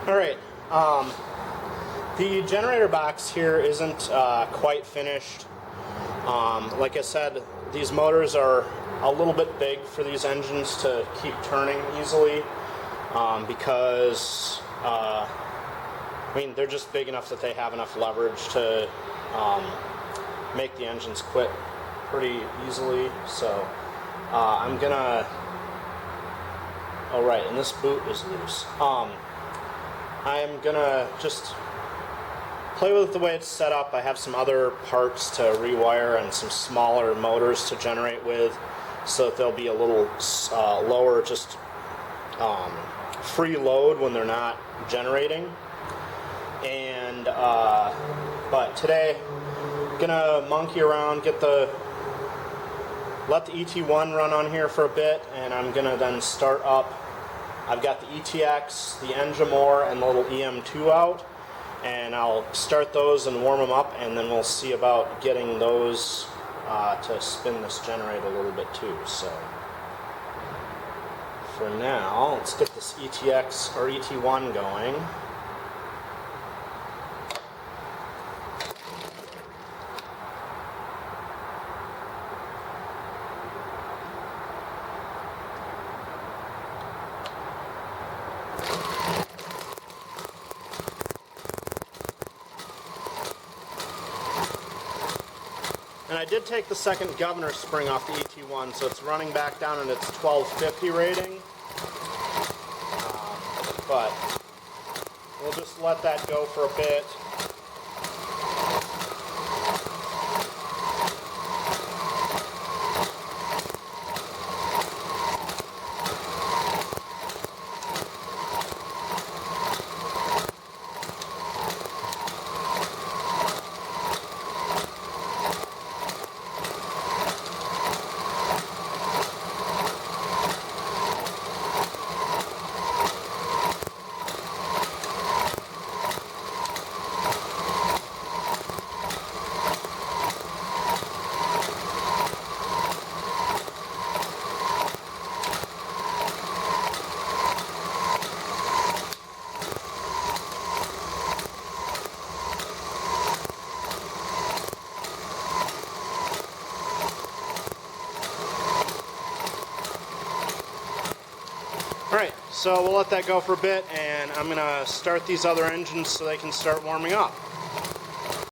Alright, the generator box here isn't quite finished. Like I said, these motors are a little bit big for these engines to keep turning easily because they're just big enough that they have enough leverage to make the engines quit pretty easily. So I'm gonna, oh right, and this boot is loose. I'm gonna just play with the way it's set up. I have some other parts to rewire and some smaller motors to generate with, so that they'll be a little lower, just free load when they're not generating. And but today, I'm gonna monkey around, let the ET1 run on here for a bit, and I'm gonna then start up. I've got the ETX, the Enjomor, and the little EM2 out, and I'll start those and warm them up, and then we'll see about getting those to spin this generator a little bit too. So for now, let's get this ETX or ET1 going. And I did take the second governor spring off the ET1, so it's running back down in its 1250 rating. But we'll just let that go for a bit. Alright, so we'll let that go for a bit, and I'm going to start these other engines so they can start warming up.